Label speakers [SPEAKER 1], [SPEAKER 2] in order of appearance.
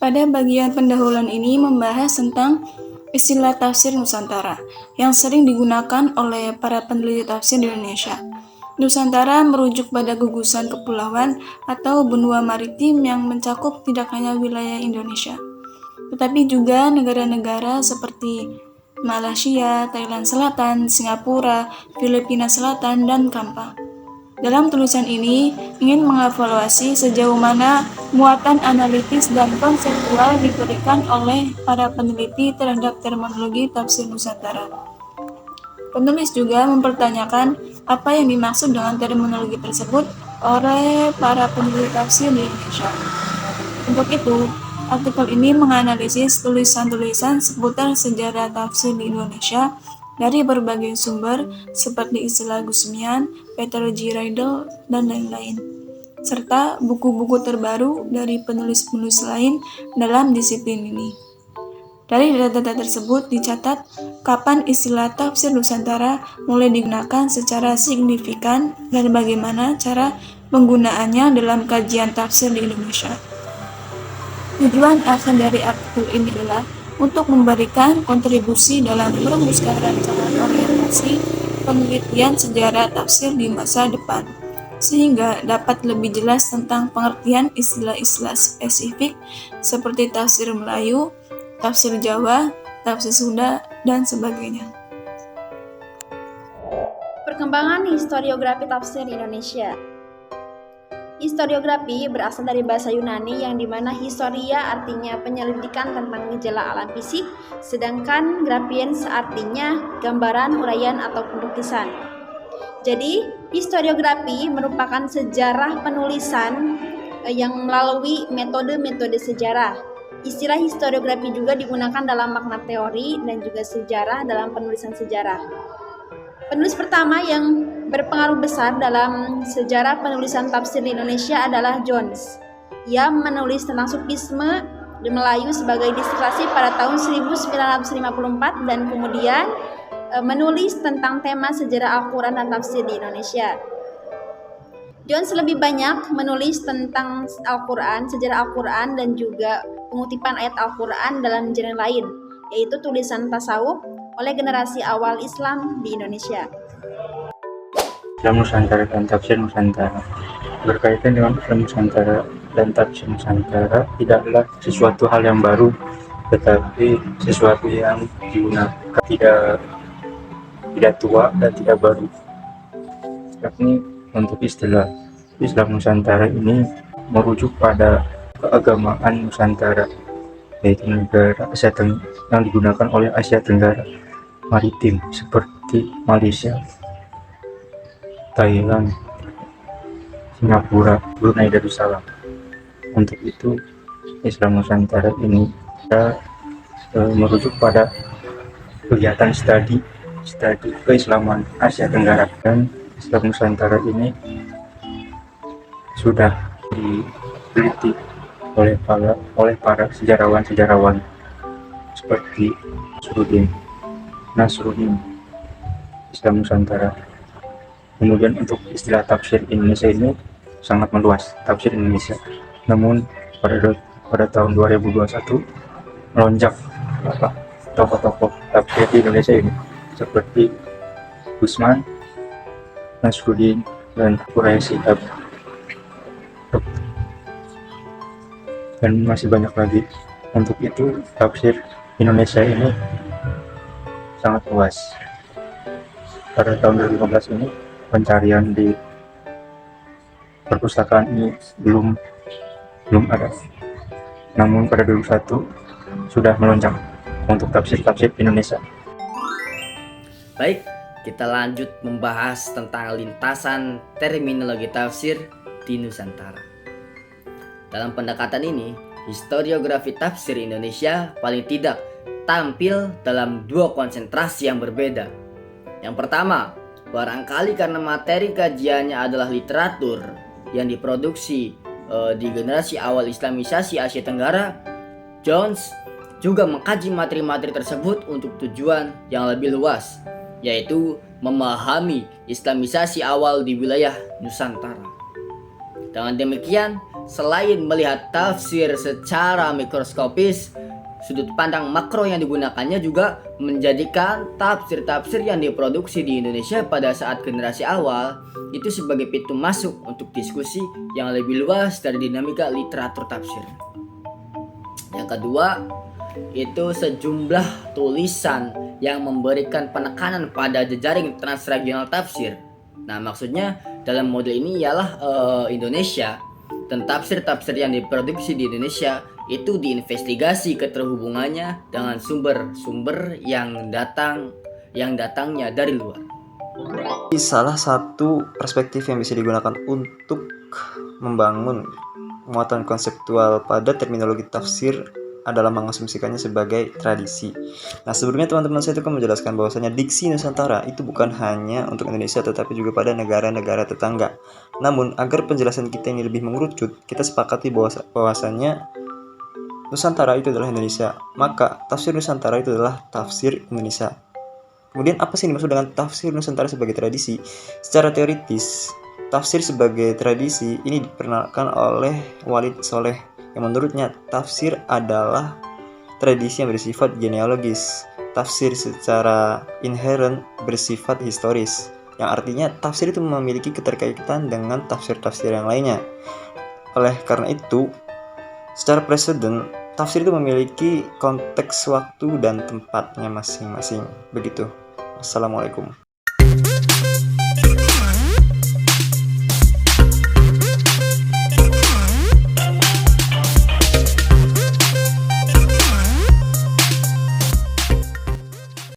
[SPEAKER 1] Pada bagian pendahuluan ini membahas tentang istilah tafsir Nusantara yang sering digunakan oleh para peneliti tafsir di Indonesia. Nusantara merujuk pada gugusan kepulauan atau benua maritim yang mencakup tidak hanya wilayah Indonesia, tetapi juga negara-negara seperti Malaysia, Thailand Selatan, Singapura, Filipina Selatan, dan Kampa. Dalam tulisan ini ingin mengevaluasi sejauh mana muatan analitis dan konseptual diberikan oleh para peneliti terhadap terminologi tafsir Nusantara. Penulis juga mempertanyakan apa yang dimaksud dengan terminologi tersebut oleh para peneliti tafsir di Indonesia. Untuk itu, artikel ini menganalisis tulisan-tulisan seputar sejarah tafsir di Indonesia dari berbagai sumber seperti istilah Gusmian, Peter G. Riedel, dan lain-lain, serta buku-buku terbaru dari penulis-penulis lain dalam disiplin ini. Dari data-data tersebut dicatat kapan istilah tafsir Nusantara mulai digunakan secara signifikan dan bagaimana cara penggunaannya dalam kajian tafsir di Indonesia. Tujuan akhir dari artikel ini adalah untuk memberikan kontribusi dalam merumuskan rancangan orientasi penelitian sejarah tafsir di masa depan, sehingga dapat lebih jelas tentang pengertian istilah-istilah spesifik seperti tafsir Melayu, tafsir Jawa, tafsir Sunda, dan sebagainya.
[SPEAKER 2] Perkembangan historiografi tafsir di Indonesia. Historiografi berasal dari bahasa Yunani yang dimana historia artinya penyelidikan tentang gejala alam fisik, sedangkan graphiens artinya gambaran, uraian, ataupun lukisan. Jadi, historiografi merupakan sejarah penulisan yang melalui metode-metode sejarah. Istilah historiografi juga digunakan dalam makna teori dan juga sejarah dalam penulisan sejarah. Penulis pertama yang berpengaruh besar dalam sejarah penulisan tafsir di Indonesia adalah Jones. Ia menulis tentang sufisme di Melayu sebagai disertasi pada tahun 1954 dan kemudian menulis tentang tema sejarah Al-Quran dan tafsir di Indonesia. Jones lebih banyak menulis tentang Al-Quran, sejarah Al-Quran, dan juga pengutipan ayat Al-Quran dalam genre lain, yaitu tulisan tasawuf oleh generasi awal Islam di Indonesia.
[SPEAKER 3] Islam Nusantara dan tafsir Nusantara. Berkaitan dengan Islam Nusantara dan tafsir Nusantara tidaklah sesuatu hal yang baru, tetapi sesuatu yang digunakan tidak tua dan tidak baru. Yakni untuk istilah Islam Nusantara ini merujuk pada keagamaan Nusantara, yaitu negara Asia Tenggara yang digunakan oleh Asia Tenggara maritim seperti Malaysia, Thailand, Singapura, Brunei Darussalam. Untuk itu, Islam Nusantara ini merujuk pada kegiatan studi keislaman Asia Tenggara, dan Islam Nusantara ini sudah diteliti oleh para sejarawan seperti Nasruddin Islam Nusantara. Kemudian untuk istilah tafsir Indonesia ini sangat meluas, tafsir Indonesia. Namun pada tahun 2021 melonjak tokoh-tokoh tafsir di Indonesia ini seperti Gusman, Nasruddin, dan Quraisy Shihab, dan masih banyak lagi. Untuk itu tafsir Indonesia ini sangat luas. Pada tahun 2015 ini pencarian di perpustakaan ini belum ada. Namun pada 2021 sudah melonjak untuk tafsir Indonesia.
[SPEAKER 4] Baik, kita lanjut membahas tentang lintasan terminologi tafsir di Nusantara. Dalam pendekatan ini, historiografi tafsir Indonesia paling tidak tampil dalam dua konsentrasi yang berbeda. Yang pertama, barangkali karena materi kajiannya adalah literatur yang diproduksi di generasi awal Islamisasi Asia Tenggara, Jones juga mengkaji materi-materi tersebut untuk tujuan yang lebih luas, yaitu memahami Islamisasi awal di wilayah Nusantara. Dengan demikian, selain melihat tafsir secara mikroskopis, sudut pandang makro yang digunakannya juga menjadikan tafsir-tafsir yang diproduksi di Indonesia pada saat generasi awal itu sebagai pintu masuk untuk diskusi yang lebih luas dari dinamika literatur tafsir. Yang kedua, itu sejumlah tulisan yang memberikan penekanan pada jejaring transregional tafsir. Nah, maksudnya dalam model ini ialah Indonesia dan tafsir-tafsir yang diproduksi di Indonesia itu diinvestigasi keterhubungannya dengan sumber-sumber yang datangnya dari luar.
[SPEAKER 5] Salah satu perspektif yang bisa digunakan untuk membangun muatan konseptual pada terminologi tafsir adalah mengasumsikannya sebagai tradisi. Nah, sebelumnya teman-teman saya itu kan menjelaskan bahwasanya diksi Nusantara itu bukan hanya untuk Indonesia tetapi juga pada negara-negara tetangga. Namun, agar penjelasan kita ini lebih mengerucut, kita sepakati bahwasanya Nusantara itu adalah Indonesia, maka tafsir Nusantara itu adalah tafsir Indonesia. Kemudian apa sih yang dimaksud dengan tafsir Nusantara sebagai tradisi? Secara teoritis, tafsir sebagai tradisi ini diperkenalkan oleh Walid Soleh, yang menurutnya tafsir adalah tradisi yang bersifat genealogis. Tafsir secara inherent bersifat historis, yang artinya tafsir itu memiliki keterkaitan dengan tafsir-tafsir yang lainnya. Oleh karena itu, secara preseden, tafsir itu memiliki konteks waktu dan tempatnya masing-masing. Begitu. Assalamualaikum.